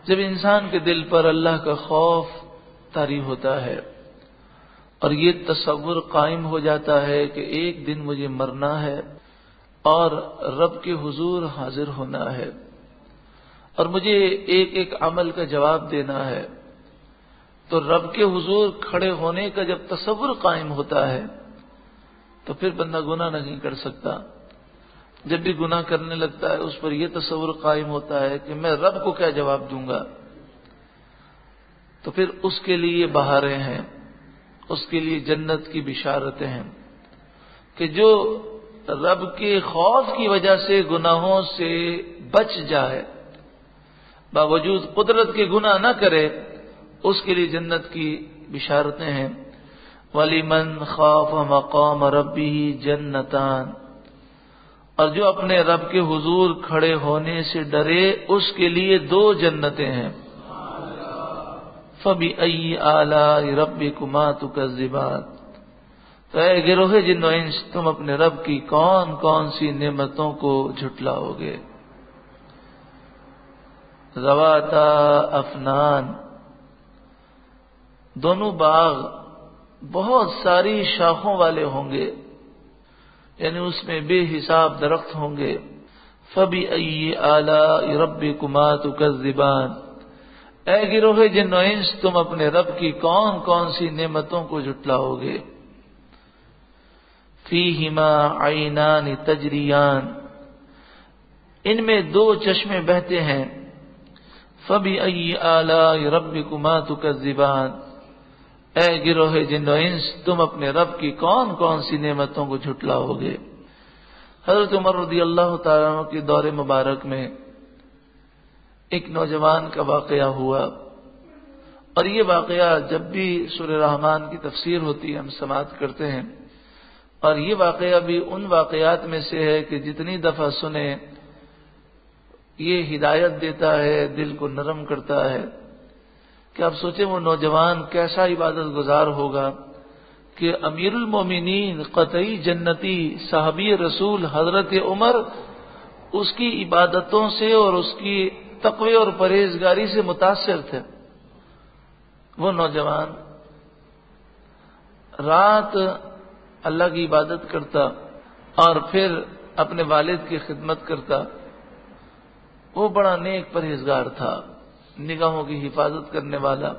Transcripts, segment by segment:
جب انسان کے دل پر اللہ کا خوف طاری ہوتا ہے اور یہ تصور قائم ہو جاتا ہے کہ ایک دن مجھے مرنا ہے اور رب کے حضور حاضر ہونا ہے اور مجھے ایک ایک عمل کا جواب دینا ہے، تو رب کے حضور کھڑے ہونے کا جب تصور قائم ہوتا ہے تو پھر بندہ گناہ نہیں کر سکتا۔ جب بھی گناہ کرنے لگتا ہے اس پر یہ تصور قائم ہوتا ہے کہ میں رب کو کیا جواب دوں گا، تو پھر اس کے لیے بہاریں ہیں، اس کے لیے جنت کی بشارتیں ہیں کہ جو رب کے خوف کی وجہ سے گناہوں سے بچ جائے، باوجود قدرت کے گناہ نہ کرے، اس کے لیے جنت کی بشارتیں ہیں۔ وَلِمَنْ خَافَ مَقَامَ رَبِّهِ جَنَّتَانِ، اور جو اپنے رب کے حضور کھڑے ہونے سے ڈرے اس کے لیے 2 جنتیں ہیں۔ فَبِأَيِّ آلَاءِ رَبِّكُمَا تُكَذِّبَانِ، تو اے گروہ جن و انس، تم اپنے رب کی کون کون سی نعمتوں کو جھٹلاؤ گے۔ ذواتا افنان، دونوں باغ بہت ساری شاخوں والے ہوں گے، یعنی اس میں بے حساب درخت ہوں گے۔ فَبِأَيِّ آلَاءِ رَبِّكُمَا تُكَذِّبَانِ، اے گروہ جن و انس، تم اپنے رب کی کون کون سی نعمتوں کو جھٹلاؤ گے۔ فِيهِمَا عَيْنَانِ تَجْرِيَانِ، ان میں 2 چشمے بہتے ہیں۔ فَبِأَيِّ آلَاءِ رَبِّكُمَا تُكَذِّبَانِ، اے گروہ جن و انس، تم اپنے رب کی کون کون سی نعمتوں کو جھٹلاؤ گے۔ حضرت عمر رضی اللہ تعالیٰ عنہ کے دور مبارک میں ایک نوجوان کا واقعہ ہوا، اور یہ واقعہ جب بھی سورہ رحمان کی تفسیر ہوتی ہے ہم سماعت کرتے ہیں، اور یہ واقعہ بھی ان واقعات میں سے ہے کہ جتنی دفعہ سنے یہ ہدایت دیتا ہے، دل کو نرم کرتا ہے کہ آپ سوچیں وہ نوجوان کیسا عبادت گزار ہوگا کہ امیر المومنین قطعی جنتی صحابی رسول حضرت عمر اس کی عبادتوں سے اور اس کی تقوی اور پرہیزگاری سے متاثر تھے۔ وہ نوجوان رات اللہ کی عبادت کرتا اور پھر اپنے والد کی خدمت کرتا۔ وہ بڑا نیک پرہیزگار تھا، نگاہوں کی حفاظت کرنے والا،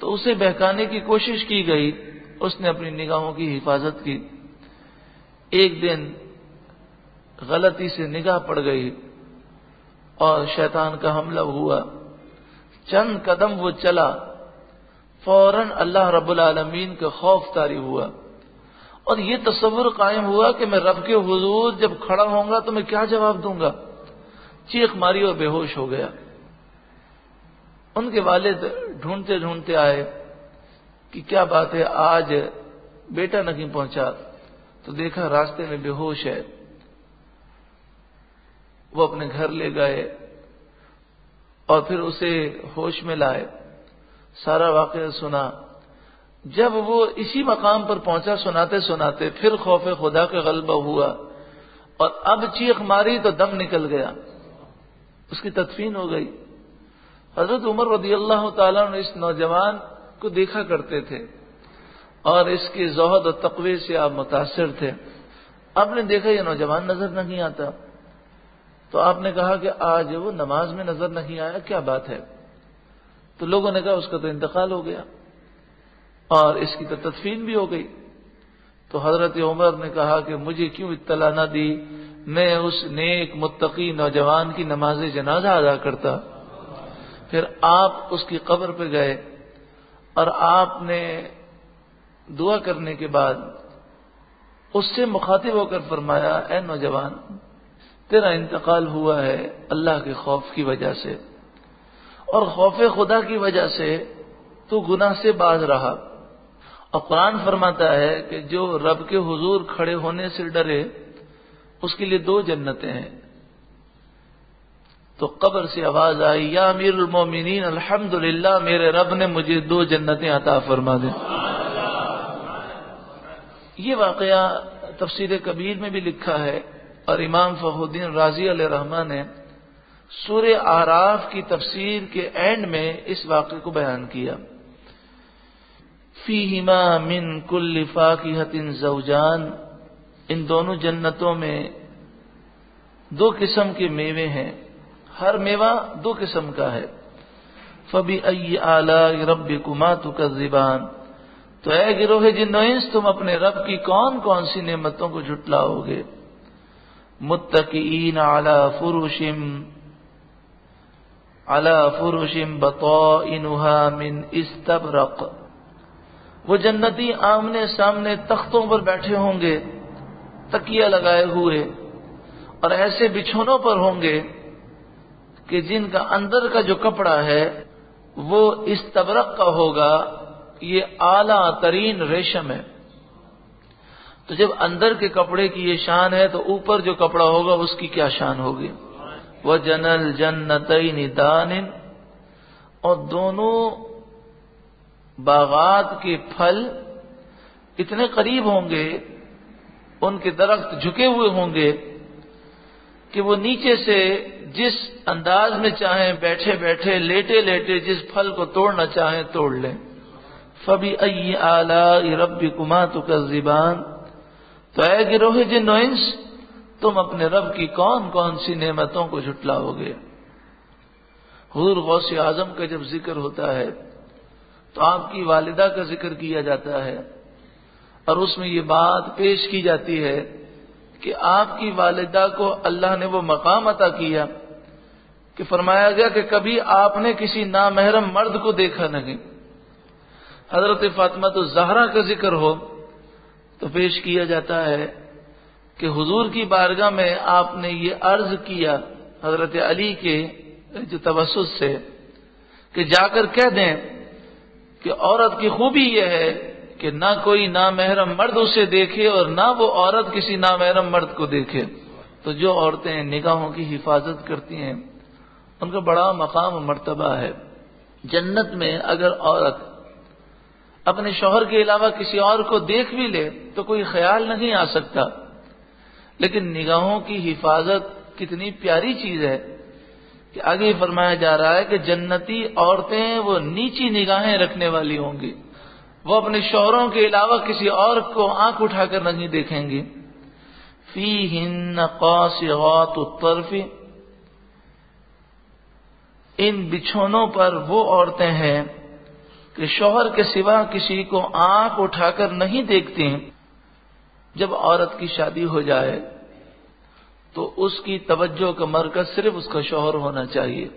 تو اسے بہکانے کی کوشش کی گئی، اس نے اپنی نگاہوں کی حفاظت کی۔ ایک دن غلطی سے نگاہ پڑ گئی اور شیطان کا حملہ ہوا، چند قدم وہ چلا، فوراً اللہ رب العالمین کا خوف طاری ہوا اور یہ تصور قائم ہوا کہ میں رب کے حضور جب کھڑا ہوں گا تو میں کیا جواب دوں گا۔ چیخ ماری اور بے ہوش ہو گیا۔ ان کے والد ڈھونڈتے ڈھونڈتے آئے کہ کیا بات ہے، آج بیٹا نہیں پہنچا، تو دیکھا راستے میں بے ہوش ہے۔ وہ اپنے گھر لے گئے اور پھر اسے ہوش میں لائے، سارا واقعہ سنا۔ جب وہ اسی مقام پر پہنچا سناتے سناتے پھر خوف خدا کا غلبہ ہوا اور اب چیخ ماری تو دم نکل گیا، اس کی تدفین ہو گئی۔ حضرت عمر رضی اللہ تعالیٰ نے اس نوجوان کو دیکھا کرتے تھے اور اس کے زہد و تقوی سے آپ متاثر تھے۔ آپ نے دیکھا یہ نوجوان نظر نہیں آتا، تو آپ نے کہا کہ آج وہ نماز میں نظر نہیں آیا، کیا بات ہے؟ تو لوگوں نے کہا اس کا تو انتقال ہو گیا اور اس کی تو تدفین بھی ہو گئی۔ تو حضرت عمر نے کہا کہ مجھے کیوں اطلاع نہ دی، میں اس نیک متقی نوجوان کی نماز جنازہ ادا کرتا۔ پھر آپ اس کی قبر پہ گئے اور آپ نے دعا کرنے کے بعد اس سے مخاطب ہو کر فرمایا، اے نوجوان، تیرا انتقال ہوا ہے اللہ کے خوف کی وجہ سے اور خوف خدا کی وجہ سے تو گناہ سے باز رہا۔ اور قرآن فرماتا ہے کہ جو رب کے حضور کھڑے ہونے سے ڈرے اس کے لیے 2 جنتیں ہیں۔ تو قبر سے آواز آئی، یا امیر المومنین الحمدللہ، میرے رب نے مجھے 2 جنتیں عطا فرما دیں۔ یہ واقعہ تفسیر کبیر میں بھی لکھا ہے اور امام فخر الدین رازی علیہ رحمہ نے سورہ اعراف کی تفسیر کے اینڈ میں اس واقعے کو بیان کیا. فیہما من کل فاکہۃ زوجان، ان دونوں جنتوں میں دو قسم کے میوے ہیں، ہر میوہ دو قسم کا ہے. فبأی آلاء ربکما تکذبان، تو اے گروہ جن و انس تم اپنے رب کی کون کون سی نعمتوں کو جھٹلاؤ گے. متکئین علی فرش بطائنها من استبرق، وہ جنتی آمنے سامنے تختوں پر بیٹھے ہوں گے تکیہ لگائے ہوئے، اور ایسے بچھونوں پر ہوں گے کہ جن کا اندر کا جو کپڑا ہے وہ استبرق کا ہوگا، یہ اعلیٰ ترین ریشم ہے. تو جب اندر کے کپڑے کی یہ شان ہے تو اوپر جو کپڑا ہوگا اس کی کیا شان ہوگی. وَجَنَى الْجَنَّتَيْنِ دَانٍ، اور دونوں باغات کے پھل اتنے قریب ہوں گے، ان کے درخت جھکے ہوئے ہوں گے کہ وہ نیچے سے جس انداز میں چاہیں بیٹھے بیٹھے لیٹے لیٹے جس پھل کو توڑنا چاہیں توڑ لیں. فَبِأَيِّ آلَاءِ رَبِّكُمَا تُكَذِّبَانِ، تو اے گروہ جن و انس تم اپنے رب کی کون کون سی نعمتوں کو جھٹلاؤ گے. حضور غوث اعظم کا جب ذکر ہوتا ہے تو آپ کی والدہ کا ذکر کیا جاتا ہے، اور اس میں یہ بات پیش کی جاتی ہے کہ آپ کی والدہ کو اللہ نے وہ مقام عطا کیا کہ فرمایا گیا کہ کبھی آپ نے کسی نامحرم مرد کو دیکھا نہیں. حضرت فاطمہ الزہرا کا ذکر ہو تو پیش کیا جاتا ہے کہ حضور کی بارگاہ میں آپ نے یہ عرض کیا حضرت علی کے جو توسط سے کہ جا کر کہہ دیں کہ عورت کی خوبی یہ ہے کہ نہ کوئی نامحرم مرد اسے دیکھے اور نہ وہ عورت کسی نامحرم مرد کو دیکھے. تو جو عورتیں نگاہوں کی حفاظت کرتی ہیں ان کا بڑا مقام و مرتبہ ہے. جنت میں اگر عورت اپنے شوہر کے علاوہ کسی اور کو دیکھ بھی لے تو کوئی خیال نہیں آ سکتا، لیکن نگاہوں کی حفاظت کتنی پیاری چیز ہے کہ آگے فرمایا جا رہا ہے کہ جنتی عورتیں وہ نیچی نگاہیں رکھنے والی ہوں گی، وہ اپنے شوہروں کے علاوہ کسی اور کو آنکھ اٹھا کر نہیں دیکھیں گی. فیہن قاصرات الطرف، ان بچھونوں پر وہ عورتیں ہیں کہ شوہر کے سوا کسی کو آنکھ اٹھا کر نہیں دیکھتی. جب عورت کی شادی ہو جائے تو اس کی توجہ کا مرکز صرف اس کا شوہر ہونا چاہیے.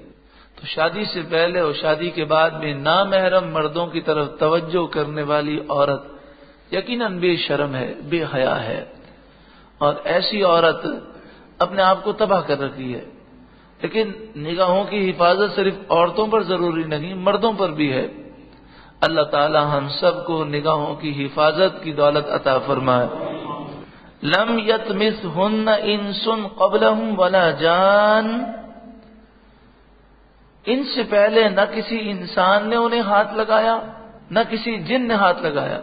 تو شادی سے پہلے اور شادی کے بعد میں نامحرم مردوں کی طرف توجہ کرنے والی عورت یقیناً بے شرم ہے، بے حیا ہے، اور ایسی عورت اپنے آپ کو تباہ کر رکھی ہے. لیکن نگاہوں کی حفاظت صرف عورتوں پر ضروری نہیں، مردوں پر بھی ہے. اللہ تعالی ہم سب کو نگاہوں کی حفاظت کی دولت عطا فرمائے. لم یطمثہن انس قبلہم ولا جان، ان سے پہلے نہ کسی انسان نے انہیں ہاتھ لگایا نہ کسی جن نے ہاتھ لگایا.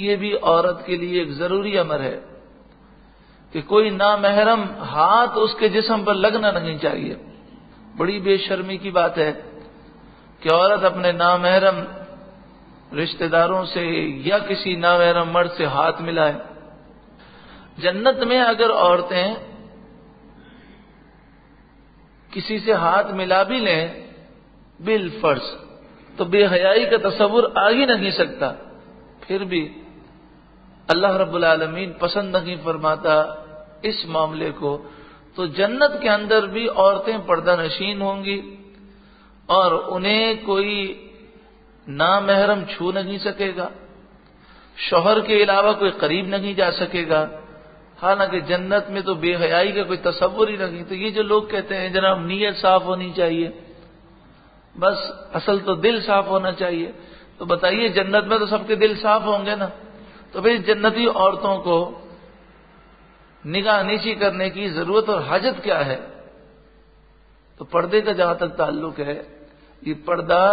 یہ بھی عورت کے لیے ایک ضروری امر ہے کہ کوئی نامحرم ہاتھ اس کے جسم پر لگنا نہیں چاہیے. بڑی بے شرمی کی بات ہے کہ عورت اپنے نامحرم رشتہ داروں سے یا کسی نامحرم مرد سے ہاتھ ملائے. جنت میں اگر عورتیں کسی سے ہاتھ ملا بھی لیں بالفرض تو بے حیائی کا تصور آ ہی نہیں سکتا. پھر بھی اللہ رب العالمین پسند نہیں فرماتا اس معاملے کو. تو جنت کے اندر بھی عورتیں پردہ نشین ہوں گی اور انہیں کوئی نامحرم چھو نہیں سکے گا، شوہر کے علاوہ کوئی قریب نہیں جا سکے گا. حالانکہ جنت میں تو بے حیائی کا کوئی تصور ہی نہیں. تو یہ جو لوگ کہتے ہیں جناب نیت صاف ہونی چاہیے، بس اصل تو دل صاف ہونا چاہیے، تو بتائیے جنت میں تو سب کے دل صاف ہوں گے نا. تو پھر جنتی عورتوں کو نگاہ نیچی کرنے کی ضرورت اور حاجت کیا ہے؟ تو پردے کا جہاں تک تعلق ہے، یہ پردہ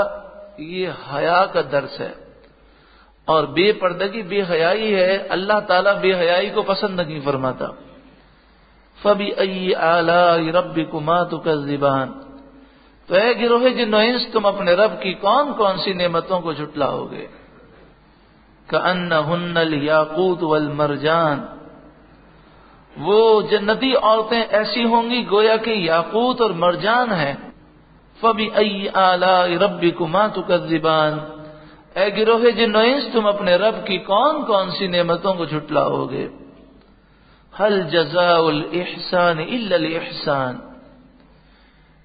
یہ حیا کا درس ہے، اور بے پردگی بے حیائی ہے. اللہ تعالیٰ بے حیائی کو پسند نہیں فرماتا. فَبِأَيِّ آلَاءِ رَبِّكُمَا تُكَذِّبَانِ، تو اے گروہ جن و انس تم اپنے رب کی کون کون سی نعمتوں کو جھٹلاؤ گے؟ كَأَنَّهُنَّ الْيَاقُوتُ وَالْمَرْجَانُ، وہ جنتی عورتیں ایسی ہوں گی گویا کہ یاقوت اور مرجان ہیں۔ فَبِأَيِّ آلَاءِ رَبِّكُمَا تُكَذِّبَانِ، اے گروہ جن و انس تم اپنے رب کی کون کون سی نعمتوں کو جھٹلاؤ گے؟ هَلْ جَزَاءُ الْإِحْسَانِ إِلَّا الْإِحْسَانُ،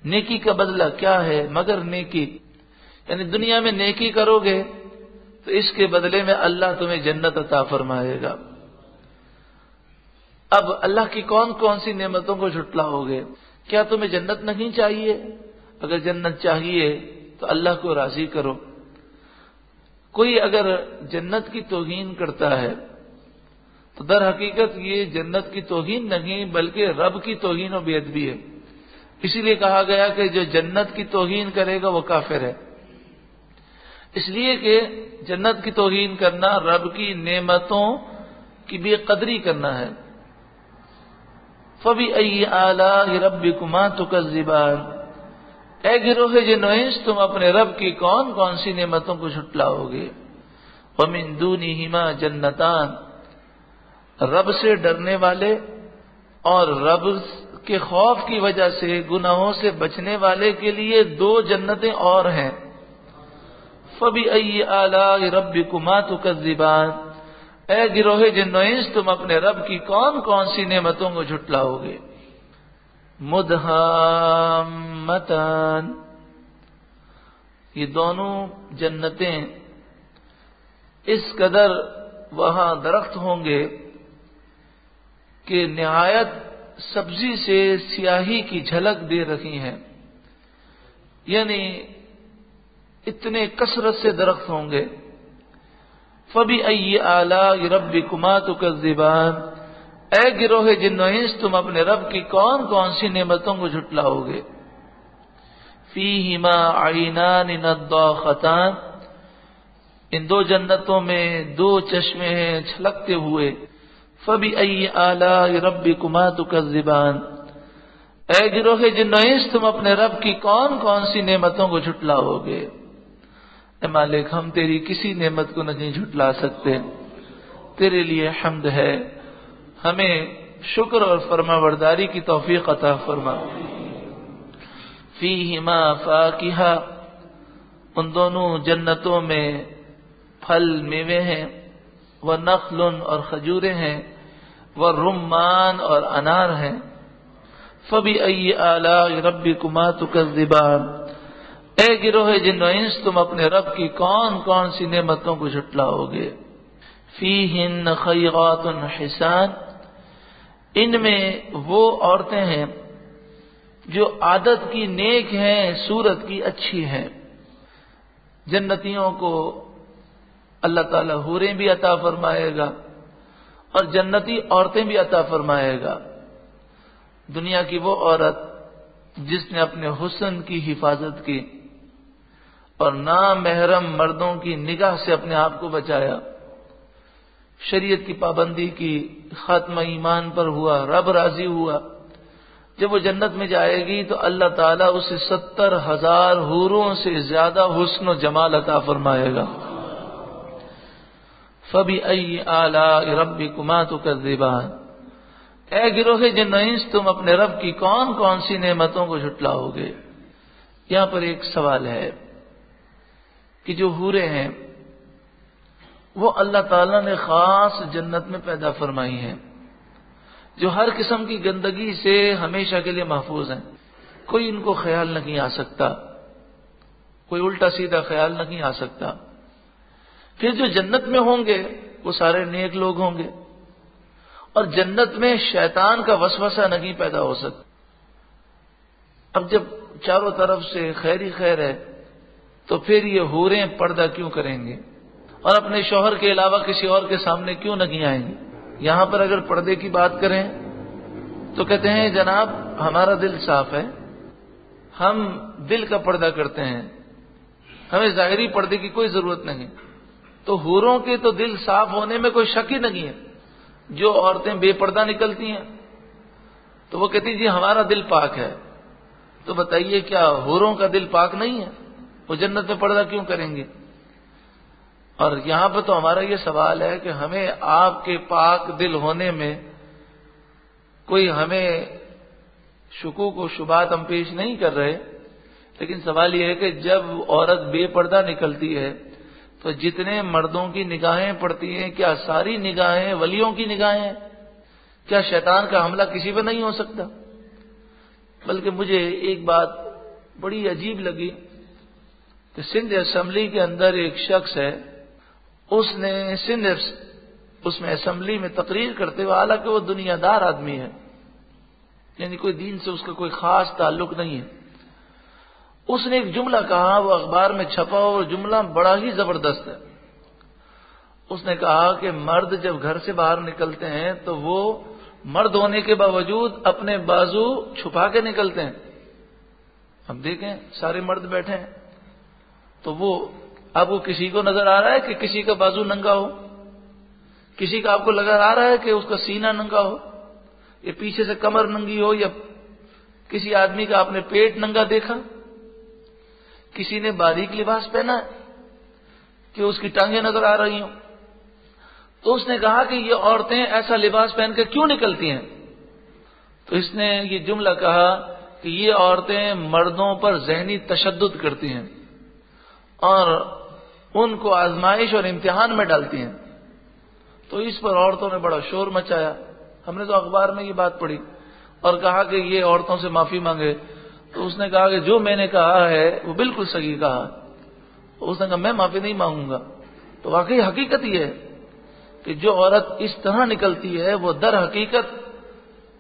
نیکی کا بدلہ کیا ہے مگر نیکی، یعنی دنیا میں نیکی کرو گے تو اس کے بدلے میں اللہ تمہیں جنت عطا فرمائے گا۔ اب اللہ کی کون کون سی نعمتوں کو جھٹلاؤ گے؟ کیا تمہیں جنت نہیں چاہیے؟ اگر جنت چاہیے تو اللہ کو راضی کرو۔ کوئی اگر جنت کی توہین کرتا ہے تو در حقیقت یہ جنت کی توہین نہیں بلکہ رب کی توہین و بے ادبی ہے۔ اسی لیے کہا گیا کہ جو جنت کی توہین کرے گا وہ کافر ہے، اس لیے کہ جنت کی توہین کرنا رب کی نعمتوں کی بے قدری کرنا ہے۔ فَبِأَيِّ آلَاءِ رَبِّكُمَا تُكَذِّبَانِ، اے گروہ جن و انس تم اپنے رب کی کون کون سی نعمتوں کو جھٹلاؤ گے؟ وَمِن دُونِهِمَا جَنَّتَانِ، رب سے ڈرنے والے اور رب کے خوف کی وجہ سے گناہوں سے بچنے والے کے لیے دو جنتیں اور ہیں۔ فَبِأَيِّ آلَاءِ رَبِّكُمَا تُكَذِّبَانِ، اے گروہ جن و انس تم اپنے رب کی کون کون سی نعمتوں کو جھٹلاؤ گے؟ مُدْحَامَّتَانِ، یہ دونوں جنتیں اس قدر وہاں درخت ہوں گے کہ نہایت سبزی سے سیاہی کی جھلک دے رہی ہیں، یعنی اتنے کثرت سے درخت ہوں گے۔ فَبِأَيِّ آلَاءِ رَبِّكُمَا تُكَذِّبَانِ، اے گروہ جن و انس تم اپنے رب کی کون کون سی نعمتوں کو جھٹلاؤ گے؟ فِيهِمَا عَيْنَانِ نَضَّاخَتَانِ، ان دو جنتوں میں دو چشمے ہیں چھلکتے ہوئے۔ فَبِأَيِّ آلَاءِ رَبِّكُمَا تُكَذِّبَانِ، اے گروہ جن و انس تم اپنے رب کی کون کون سی نعمتوں کو جھٹلاؤ گے؟ اے مالک ہم تیری کسی نعمت کو نہیں جھٹلا سکتے، تیرے لیے حمد ہے، ہمیں شکر اور فرما برداری کی توفیق عطا فرما۔ فیہما فاکہہ، ان دونوں جنتوں میں پھل میوے ہیں، ونخل اور کھجوریں ہیں، ورمان اور انار ہیں۔ فَبِأَيِّ آلَاءِ رَبِّكُمَا تُكَذِّبَانِ، اے گروہ جن و انس تم اپنے رب کی کون کون سی نعمتوں کو جھٹلاؤ گے؟ فِيهِنَّ خَيْرَاتٌ حِسَانٌ، ان میں وہ عورتیں ہیں جو عادت کی نیک ہیں، صورت کی اچھی ہیں۔ جنتیوں کو اللہ تعالی حوریں بھی عطا فرمائے گا اور جنتی عورتیں بھی عطا فرمائے گا۔ دنیا کی وہ عورت جس نے اپنے حسن کی حفاظت کی اور نامحرم مردوں کی نگاہ سے اپنے آپ کو بچایا، شریعت کی پابندی کی، خاتمہ ایمان پر ہوا، رب راضی ہوا، جب وہ جنت میں جائے گی تو اللہ تعالیٰ اسے 70,000 حوروں سے زیادہ حسن و جمال عطا فرمائے گا۔ فَبِأَيِّ آلَاءِ رَبِّكُمَا تُكَذِّبَانِ، اے گروہ جن و انس تم اپنے رب کی کون کون سی نعمتوں کو جھٹلاؤ گے؟ یہاں پر ایک سوال ہے کہ جو حوریں ہیں وہ اللہ تعالیٰ نے خاص جنت میں پیدا فرمائی ہیں، جو ہر قسم کی گندگی سے ہمیشہ کے لیے محفوظ ہیں، کوئی ان کو خیال نہیں آ سکتا، کوئی الٹا سیدھا خیال نہیں آ سکتا۔ پھر جو جنت میں ہوں گے وہ سارے نیک لوگ ہوں گے، اور جنت میں شیطان کا وسوسہ نہیں پیدا ہو سکتا۔ اب جب چاروں طرف سے خیر ہی خیر ہے تو پھر یہ حوریں پردہ کیوں کریں گے اور اپنے شوہر کے علاوہ کسی اور کے سامنے کیوں نہیں آئیں گے؟ یہاں پر اگر پردے کی بات کریں تو کہتے ہیں جناب ہمارا دل صاف ہے، ہم دل کا پردہ کرتے ہیں، ہمیں ظاہری پردے کی کوئی ضرورت نہیں۔ تو حوروں کے تو دل صاف ہونے میں کوئی شک ہی نہیں ہے۔ جو عورتیں بے پردہ نکلتی ہیں تو وہ کہتی جی ہمارا دل پاک ہے. تو بتائیے کیا حوروں کا دل پاک نہیں ہے؟ وہ جنت میں پردہ کیوں کریں گے؟ اور یہاں پہ تو ہمارا یہ سوال ہے کہ ہمیں آپ کے پاک دل ہونے میں کوئی ہمیں شکوک و شبہات ہم پیش نہیں کر رہے، لیکن سوال یہ ہے کہ جب عورت بے پردہ نکلتی ہے تو جتنے مردوں کی نگاہیں پڑتی ہیں، کیا ساری نگاہیں ولیوں کی نگاہیں ہیں؟ کیا شیطان کا حملہ کسی پہ نہیں ہو سکتا؟ بلکہ مجھے ایک بات بڑی عجیب لگی کہ سندھ اسمبلی کے اندر ایک شخص ہے، اس نے اس میں اسمبلی میں تقریر کرتے ہوئے، حالانکہ وہ دنیا دار آدمی ہے، یعنی کوئی دین سے اس کا کوئی خاص تعلق نہیں ہے، اس نے ایک جملہ کہا، وہ اخبار میں چھپا اور جملہ بڑا ہی زبردست ہے. اس نے کہا کہ مرد جب گھر سے باہر نکلتے ہیں تو وہ مرد ہونے کے باوجود اپنے بازو چھپا کے نکلتے ہیں. اب دیکھیں سارے مرد بیٹھے ہیں تو وہ اب وہ کسی کو نظر آ رہا ہے کہ کسی کا بازو ننگا ہو؟ کسی کا آپ کو نظر آ رہا ہے کہ اس کا سینہ ننگا ہو، یا پیچھے سے کمر ننگی ہو، یا کسی آدمی کا آپ نے پیٹ ننگا دیکھا؟ کسی نے باریک لباس پہنا ہے کہ اس کی ٹانگیں نظر آ رہی ہوں؟ تو اس نے کہا کہ یہ عورتیں ایسا لباس پہن کے کیوں نکلتی ہیں؟ تو اس نے یہ جملہ کہا کہ یہ عورتیں مردوں پر ذہنی تشدد کرتی ہیں اور ان کو آزمائش اور امتحان میں ڈالتی ہیں. تو اس پر عورتوں نے بڑا شور مچایا. ہم نے تو اخبار میں یہ بات پڑھی اور کہا کہ یہ عورتوں سے معافی مانگے. تو اس نے کہا کہ جو میں نے کہا ہے وہ بالکل صحیح کہا. اس نے کہا میں معافی نہیں مانگوں گا. تو واقعی حقیقت یہ ہے کہ جو عورت اس طرح نکلتی ہے وہ در حقیقت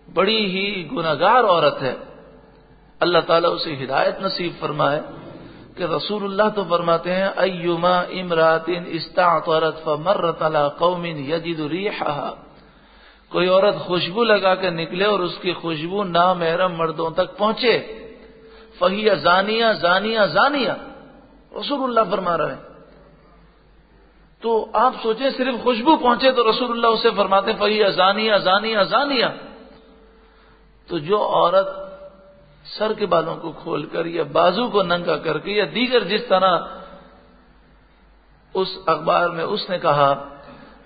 بڑی ہی گناہگار عورت ہے. اللہ تعالیٰ اسے ہدایت نصیب فرمائے کہ رسول اللہ تو فرماتے ہیں ایما امرات استعطرت فمرت علی قوم یجد ریحها، کوئی عورت خوشبو لگا کے نکلے اور اس کی خوشبو نامحرم مردوں تک پہنچے، فہی زانیہ زانیہ زانیہ، رسول اللہ فرما رہے ہیں. تو آپ سوچیں صرف خوشبو پہنچے تو رسول اللہ اسے فرماتے ہیں فہی زانیہ زانیہ زانیہ. تو جو عورت سر کے بالوں کو کھول کر یا بازو کو ننگا کر کے یا دیگر جس طرح اس اخبار میں اس نے کہا،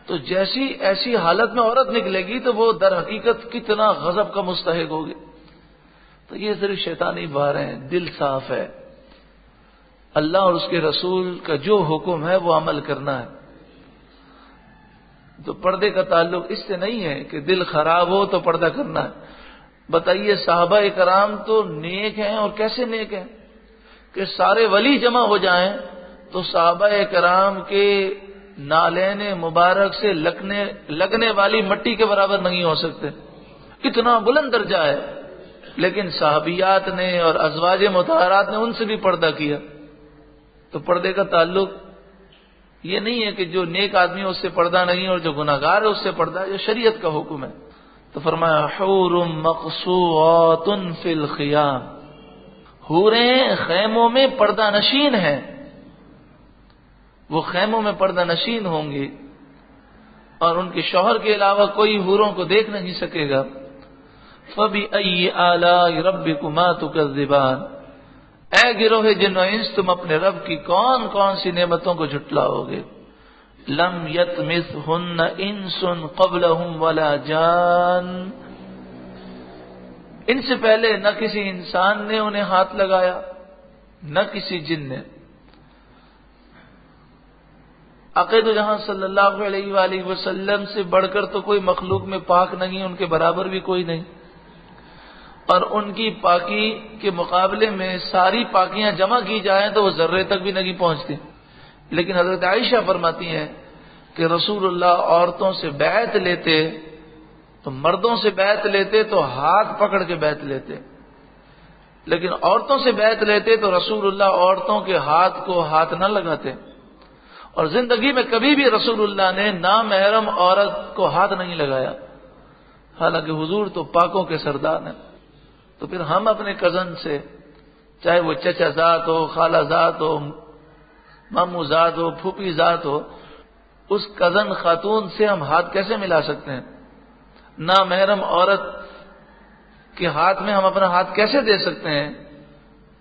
تو جیسی ایسی حالت میں عورت نکلے گی تو وہ در حقیقت کتنا غضب کا مستحق ہوگی. تو یہ صرف شیطانی باتیں ہیں، دل صاف ہے. اللہ اور اس کے رسول کا جو حکم ہے وہ عمل کرنا ہے. تو پردے کا تعلق اس سے نہیں ہے کہ دل خراب ہو تو پردہ کرنا ہے. بتائیے صحابہ کرام تو نیک ہیں، اور کیسے نیک ہیں کہ سارے ولی جمع ہو جائیں تو صحابہ کرام کے نالین مبارک سے لگنے والی مٹی کے برابر نہیں ہو سکتے، اتنا بلند درجہ ہے. لیکن صحابیات نے اور ازواج مطہرات نے ان سے بھی پردہ کیا. تو پردے کا تعلق یہ نہیں ہے کہ جو نیک آدمی ہے اس سے پردہ نہیں اور جو گناہگار ہے اس سے پردہ، یہ شریعت کا حکم ہے. تو فرمایا حور مقصوات فی الخیام، حوریں خیموں میں پردہ نشین ہیں، وہ خیموں میں پردہ نشین ہوں گی اور ان کے شوہر کے علاوہ کوئی حوروں کو دیکھ نہیں سکے گا. فَبِأَيِّ آلَاءِ رَبِّكُمَا تُكَذِّبَانِ، اے گروہ جن و انس تم اپنے رب کی کون کون سی نعمتوں کو جھٹلاؤ گے. لم یطمثہن انس قبلہم ولا جان، ان سے پہلے نہ کسی انسان نے انہیں ہاتھ لگایا نہ کسی جن نے. عقید جہاں صلی اللہ علیہ وآلہ وسلم سے بڑھ کر تو کوئی مخلوق میں پاک نہیں، ان کے برابر بھی کوئی نہیں، اور ان کی پاکی کے مقابلے میں ساری پاکیاں جمع کی جائیں تو وہ ذرے تک بھی نہیں پہنچتی. لیکن حضرت عائشہ فرماتی ہیں کہ رسول اللہ عورتوں سے بیعت لیتے تو مردوں سے بیعت لیتے تو ہاتھ پکڑ کے بیعت لیتے، لیکن عورتوں سے بیعت لیتے تو رسول اللہ عورتوں کے ہاتھ کو ہاتھ نہ لگاتے. اور زندگی میں کبھی بھی رسول اللہ نے نامحرم عورت کو ہاتھ نہیں لگایا، حالانکہ حضور تو پاکوں کے سردار ہیں. تو پھر ہم اپنے کزن سے، چاہے وہ چچا ذات ہو، خالہ ذات ہو، ماموں ذات ہو، پھوپھی ذات ہو، اس کزن خاتون سے ہم ہاتھ کیسے ملا سکتے ہیں؟ نامحرم عورت کہ ہاتھ میں ہم اپنا ہاتھ کیسے دے سکتے ہیں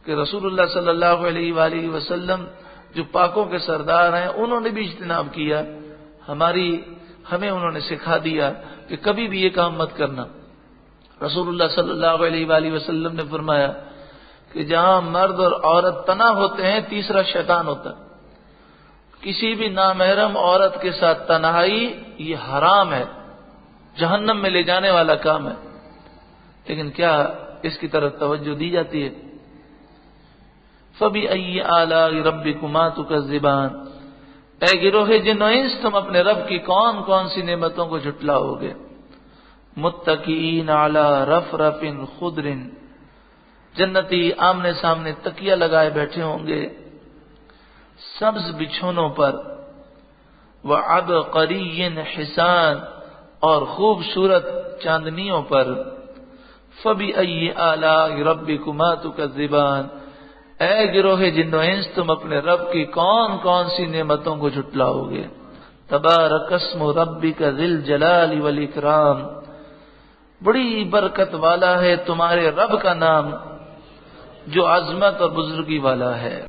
کہ رسول اللہ صلی اللہ علیہ وآلہ وسلم جو پاکوں کے سردار ہیں انہوں نے بھی اجتناب کیا، ہمیں انہوں نے سکھا دیا کہ کبھی بھی یہ کام مت کرنا۔ رسول اللہ صلی اللہ علیہ وآلہ وسلم نے فرمایا کہ جہاں مرد اور عورت تنہا ہوتے ہیں تیسرا شیطان ہوتا ہے۔ کسی بھی نامحرم عورت کے ساتھ تنہائی یہ حرام ہے، جہنم میں لے جانے والا کام ہے، لیکن کیا اس کی طرف توجہ دی جاتی ہے؟ فَبِأَيِّ آلَاءِ رَبِّكُمَا تُكَذِّبَانِ، اے گروہ جن و انس تم اپنے رب کی کون کون سی نعمتوں کو جھٹلاؤ گے؟ متکئین علی رفرف خضر، جنتی آمنے سامنے تکیہ لگائے بیٹھے ہوں گے سبز بچھونوں پر، وعبقری حسان، اور خوبصورت چاندنیوں پر۔ فَبِأَيِّ آلَاءِ رَبِّكُمَا تُكَذِّبَانِ، اے گروہ جن و انس تم اپنے رب کی کون کون سی نعمتوں کو جھٹلاؤ گے؟ تبارک اسم ربک ذی الجلال والاکرام، بڑی برکت والا ہے تمہارے رب کا نام جو عظمت اور بزرگی والا ہے۔